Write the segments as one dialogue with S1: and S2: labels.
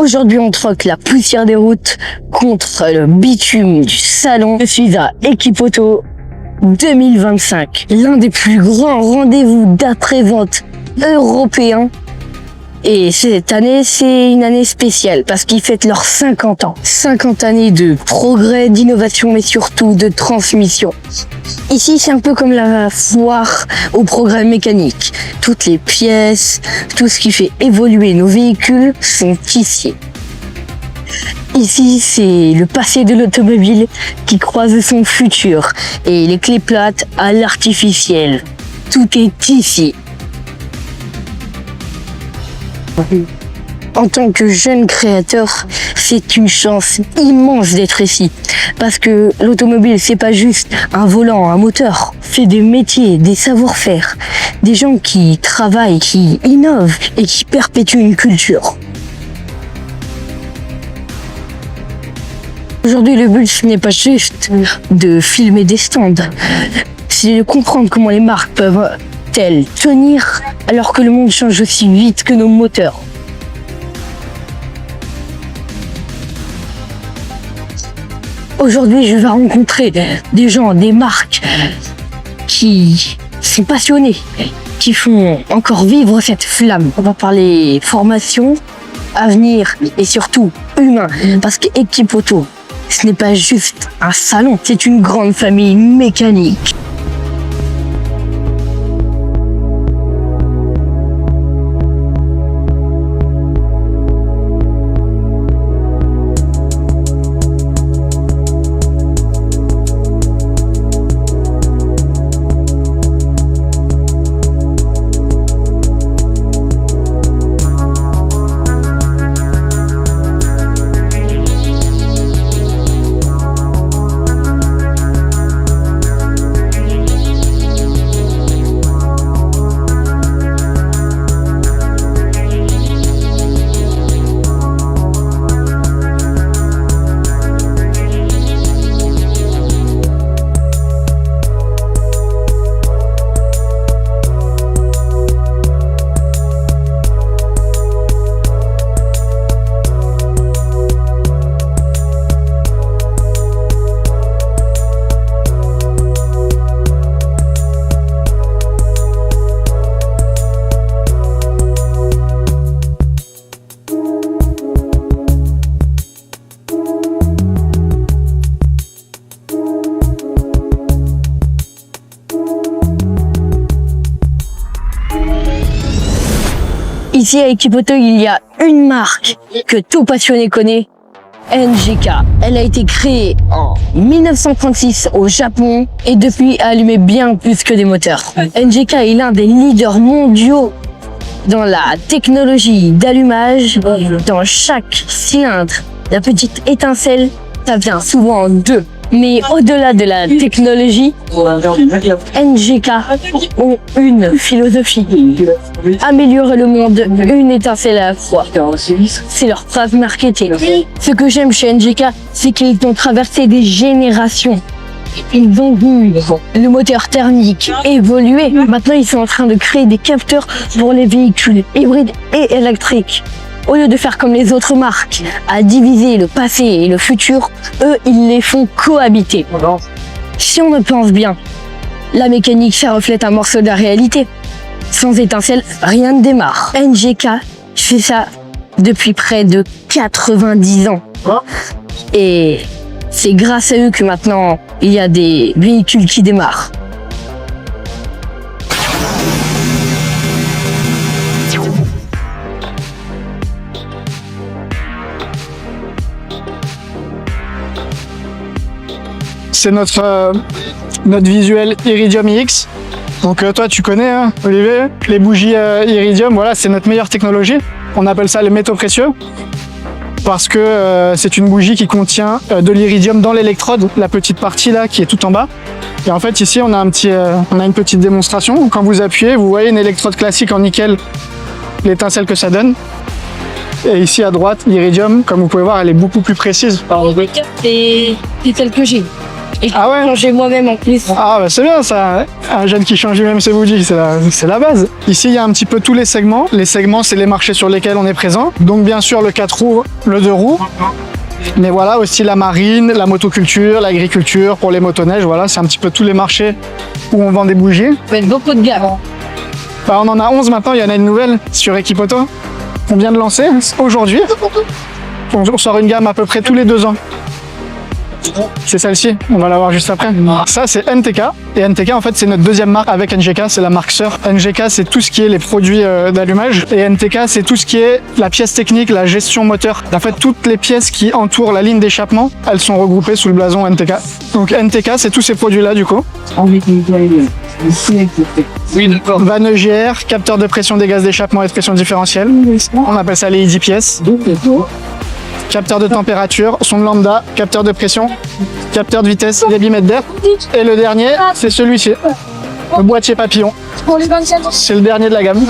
S1: Aujourd'hui, on troque la poussière des routes contre le bitume du salon. Je suis à Equipoto 2025, l'un des plus grands rendez-vous d'après-vente européens. Et cette année, c'est une année spéciale parce qu'ils fêtent leurs 50 ans. 50 années de progrès, d'innovation, mais surtout de transmission. Ici, c'est un peu comme la foire au progrès mécanique. Toutes les pièces, tout ce qui fait évoluer nos véhicules sont ici. Ici, c'est le passé de l'automobile qui croise son futur et les clés plates à l'artificiel. Tout est ici. En tant que jeune créateur, c'est une chance immense d'être ici. Parce que l'automobile, c'est pas juste un volant, un moteur. C'est des métiers, des savoir-faire. Des gens qui travaillent, qui innovent et qui perpétuent une culture. Aujourd'hui, le but, ce n'est pas juste de filmer des stands. C'est de comprendre comment les marques peuvent-elles tenir alors que le monde change aussi vite que nos moteurs. Aujourd'hui, je vais rencontrer des gens, des marques qui sont passionnés, qui font encore vivre cette flamme. On va parler formation, avenir et surtout humain. Parce qu'Equipoto, ce n'est pas juste un salon, c'est une grande famille mécanique. Ici à Equipoto, il y a une marque que tout passionné connaît, NGK. Elle a été créée en 1936 au Japon et depuis a allumé bien plus que des moteurs. NGK est l'un des leaders mondiaux dans la technologie d'allumage. Dans chaque cylindre, la petite étincelle, ça vient souvent en deux. Mais au-delà de la technologie, NGK ont une philosophie. Améliorer le monde, une étincelle à la fois. C'est leur phrase marketing. Ce que j'aime chez NGK, c'est qu'ils ont traversé des générations. Ils ont vu le moteur thermique évoluer. Maintenant, ils sont en train de créer des capteurs pour les véhicules hybrides et électriques. Au lieu de faire comme les autres marques, à diviser le passé et le futur, eux, ils les font cohabiter. Si on le pense bien, la mécanique, ça reflète un morceau de la réalité. Sans étincelle, rien ne démarre. NGK fait ça depuis près de 90 ans. Et c'est grâce à eux que maintenant, il y a des véhicules qui démarrent.
S2: C'est notre visuel Iridium iX. Donc toi tu connais hein, Olivier, les bougies Iridium, voilà, c'est notre meilleure technologie. On appelle ça les métaux précieux parce que c'est une bougie qui contient de l'iridium dans l'électrode, la petite partie là qui est tout en bas. Et en fait ici on a une petite démonstration. Quand vous appuyez, vous voyez une électrode classique en nickel, l'étincelle que ça donne. Et ici à droite, l'iridium, comme vous pouvez voir, elle est beaucoup plus précise.
S1: C'est celle que j'ai. Et
S2: Ah ouais?
S1: changer moi-même en plus.
S2: Ah bah c'est bien ça, hein. Un jeune qui change lui-même ses bougies, c'est la base. Ici il y a un petit peu tous les segments. Les segments c'est les marchés sur lesquels on est présent. Donc bien sûr le 4 roues, le 2 roues. Mais voilà aussi la marine, la motoculture, l'agriculture, pour les motoneiges, voilà, c'est un petit peu tous les marchés où on vend des bougies.
S1: Vous faites beaucoup de gammes.
S2: Bah, on en a 11 maintenant, il y en a une nouvelle sur Equipoto. On vient de lancer aujourd'hui. On sort une gamme à peu près tous les 2 ans. C'est celle-ci, on va la voir juste après. Ça c'est NTK, et NTK en fait c'est notre deuxième marque avec NGK, c'est la marque sœur. NGK c'est tout ce qui est les produits d'allumage, et NTK c'est tout ce qui est la pièce technique, la gestion moteur. En fait toutes les pièces qui entourent la ligne d'échappement, elles sont regroupées sous le blason NTK. Donc NTK c'est tous ces produits là du coup.
S1: Oui, d'accord.
S2: Vanne EGR, capteur de pression des gaz d'échappement et de pression différentielle. On appelle ça les easy pièces. Capteur de température, sonde lambda, capteur de pression, capteur de vitesse, des bimètres d'air. Et le dernier, c'est celui-ci, le boîtier papillon. C'est le dernier de la gamme.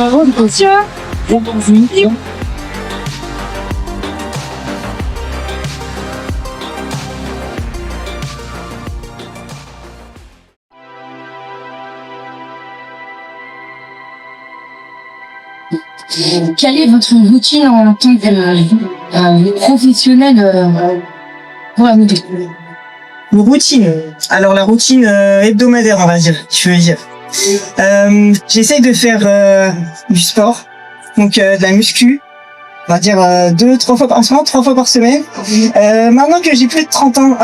S3: Quelle est votre routine en tant que professionnel pour la moto?
S4: Une routine. Alors la routine hebdomadaire, on va dire, je veux dire. J'essaye de faire du sport, donc de la muscu, on va dire 2-3 fois en ce moment, 3 fois par semaine. Maintenant que j'ai plus de 30 ans,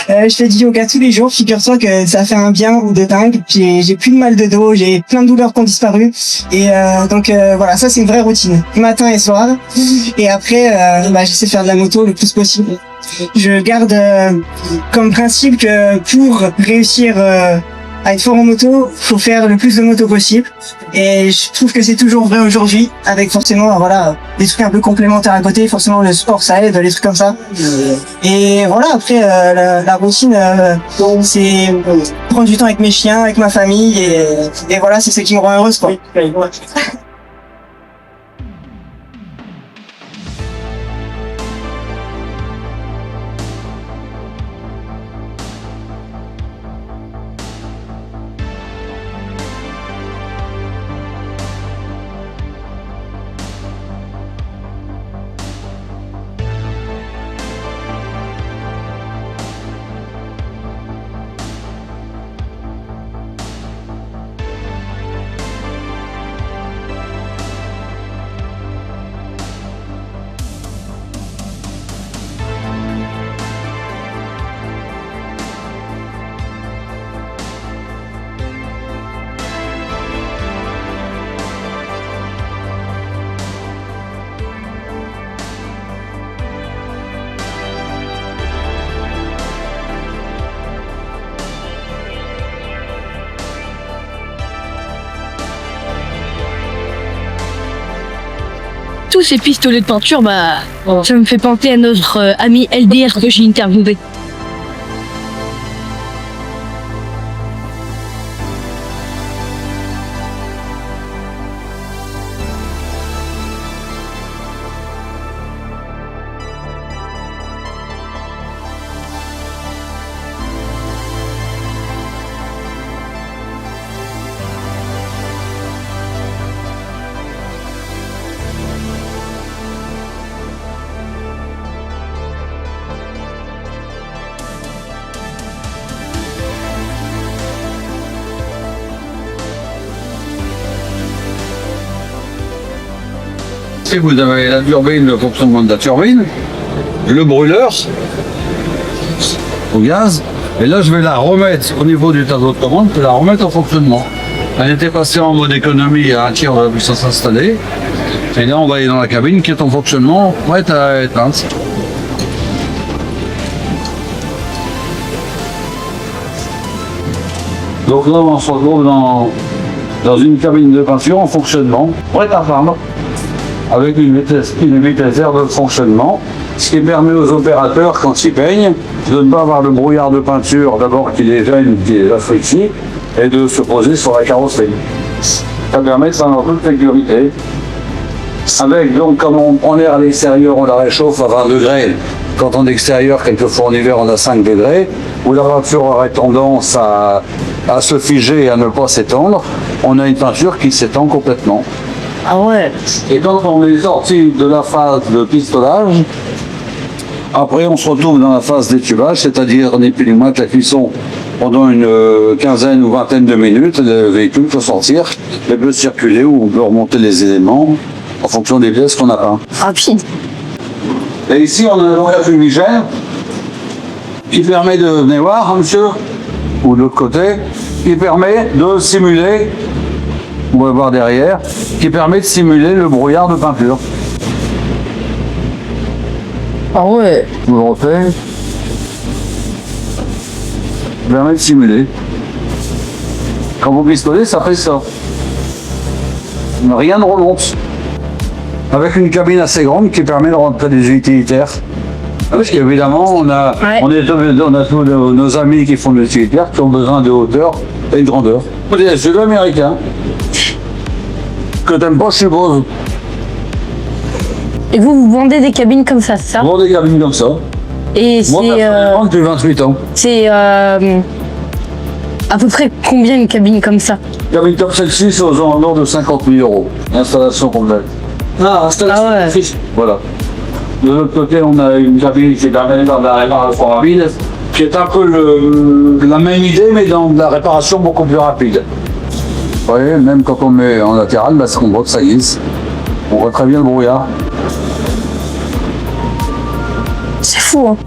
S4: je fais du yoga tous les jours. Figure-toi que ça fait un bien de dingue. J'ai plus de mal de dos, j'ai plein de douleurs qui ont disparu. Et donc voilà, ça c'est une vraie routine, matin et soir. Et après, j'essaie de faire de la moto le plus possible. Je garde comme principe que pour réussir à être fort en moto, faut faire le plus de moto possible. Et je trouve que c'est toujours vrai aujourd'hui, avec forcément voilà des trucs un peu complémentaires à côté. Forcément le sport ça aide, les trucs comme ça. Et voilà, après la routine, c'est prendre du temps avec mes chiens, avec ma famille, et voilà, c'est ce qui me rend heureuse quoi.
S1: Tous ces pistolets de peinture, ça me fait penser à notre ami LDR que j'ai interviewé.
S5: Et vous avez la turbine, le fonctionnement de la turbine, le brûleur au gaz, et là je vais la remettre au niveau du tableau de commande, je vais la remettre en fonctionnement. Elle était passée en mode économie à un tiers de la puissance installée, et là on va aller dans la cabine qui est en fonctionnement, prête à éteindre. Donc là on se retrouve dans une cabine de peinture en fonctionnement, prête à peindre, avec une vitesse air de fonctionnement, ce qui permet aux opérateurs, quand ils peignent, de ne pas avoir le brouillard de peinture, d'abord qui les gêne, qui les asphyxie, et de se poser sur la carrosserie. Ça permet de faire en toute sécurité. Avec, donc, comme on aère à l'extérieur, on la réchauffe à 20 degrés, quand en extérieur, quelquefois en hiver, on a 5 degrés, où la peinture aurait tendance à se figer et à ne pas s'étendre, on a une peinture qui s'étend complètement.
S1: Ah ouais.
S5: Et quand on est sorti de la phase de pistolage, après on se retrouve dans la phase d'étubage, c'est-à-dire ni plus ni moins que la cuisson pendant une quinzaine ou vingtaine de minutes, le véhicule peut sortir, il peut circuler ou on peut remonter les éléments en fonction des pièces qu'on a peint.
S1: Rapide.
S5: Et ici on a un langage fumigène qui permet de, venez voir, hein, monsieur, ou de l'autre côté, qui permet de simuler, on va voir derrière, qui permet de simuler le brouillard de peinture.
S1: Ah ouais.
S5: Je vous le refais. Ça permet de simuler. Quand vous pistolez, ça fait ça. Rien ne remonte. Avec une cabine assez grande qui permet de rentrer des utilitaires. Parce qu'évidemment, on a tous nos amis qui font des utilitaires qui ont besoin de hauteur et de grandeur. C'est l'américain. Que t'aimes pas, je suppose.
S1: Et vous vendez des cabines comme ça, c'est ça?
S5: Bon, des cabines comme ça.
S1: Et
S5: Moi,
S1: c'est
S5: personnellement, depuis 28 ans.
S1: c'est à peu près combien une cabine comme ça?
S5: Cabine comme celle-ci, c'est aux alentours de 50 000 euros. Installation complète.
S1: Ah ouais.
S5: Voilà. De l'autre côté, on a une cabine qui est dans la réparation rapide, qui est un peu la même idée, mais dans la réparation beaucoup plus rapide. Vous voyez, même quand on met en latéral, bah, ça combat, ça glisse. On voit très bien le brouillard.
S1: C'est fou, hein.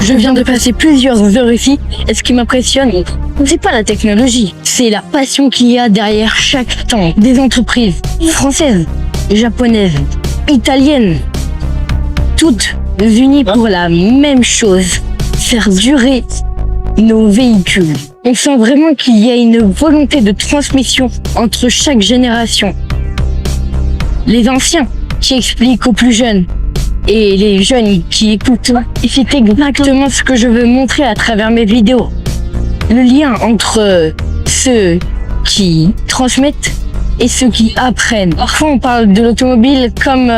S1: Je viens de passer plusieurs heures ici et ce qui m'impressionne, c'est pas la technologie, c'est la passion qu'il y a derrière chaque temps. Des entreprises françaises, japonaises, italiennes, toutes unies pour la même chose, faire durer nos véhicules. On sent vraiment qu'il y a une volonté de transmission entre chaque génération. Les anciens qui expliquent aux plus jeunes et les jeunes qui écoutent. Et c'est exactement ce que je veux montrer à travers mes vidéos. Le lien entre ceux qui transmettent et ceux qui apprennent. Parfois on parle de l'automobile comme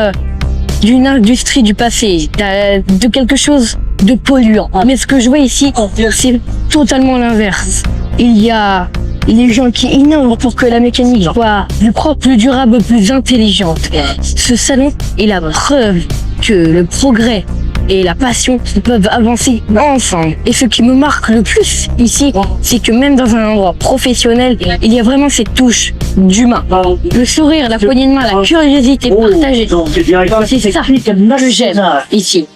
S1: d'une industrie du passé, de quelque chose de polluant. Mais ce que je vois ici, c'est totalement l'inverse. Il y a les gens qui innovent pour que la mécanique soit plus propre, plus durable, plus intelligente. Ce salon est la preuve que le progrès et la passion peuvent avancer ensemble. Et ce qui me marque le plus ici, c'est que même dans un endroit professionnel, il y a vraiment cette touche d'humain. Le sourire, la poignée de main, la curiosité partagée. C'est ça que j'aime ici.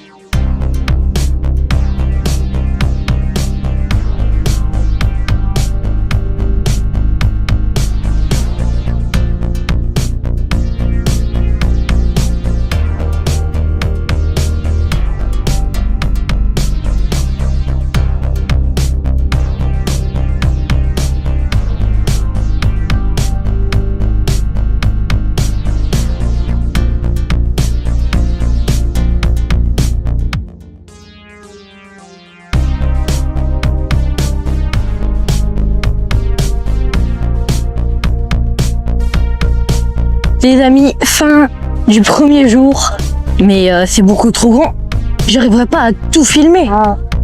S1: Les amis, fin du premier jour, mais c'est beaucoup trop grand. J'arriverai pas à tout filmer.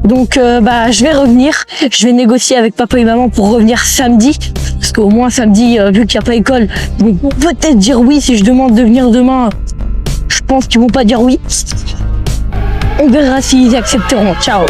S1: Donc je vais revenir, je vais négocier avec papa et maman pour revenir samedi. Parce qu'au moins samedi, vu qu'il n'y a pas école, ils vont peut-être dire oui si je demande de venir demain. Je pense qu'ils vont pas dire oui. On verra s'ils accepteront. Ciao.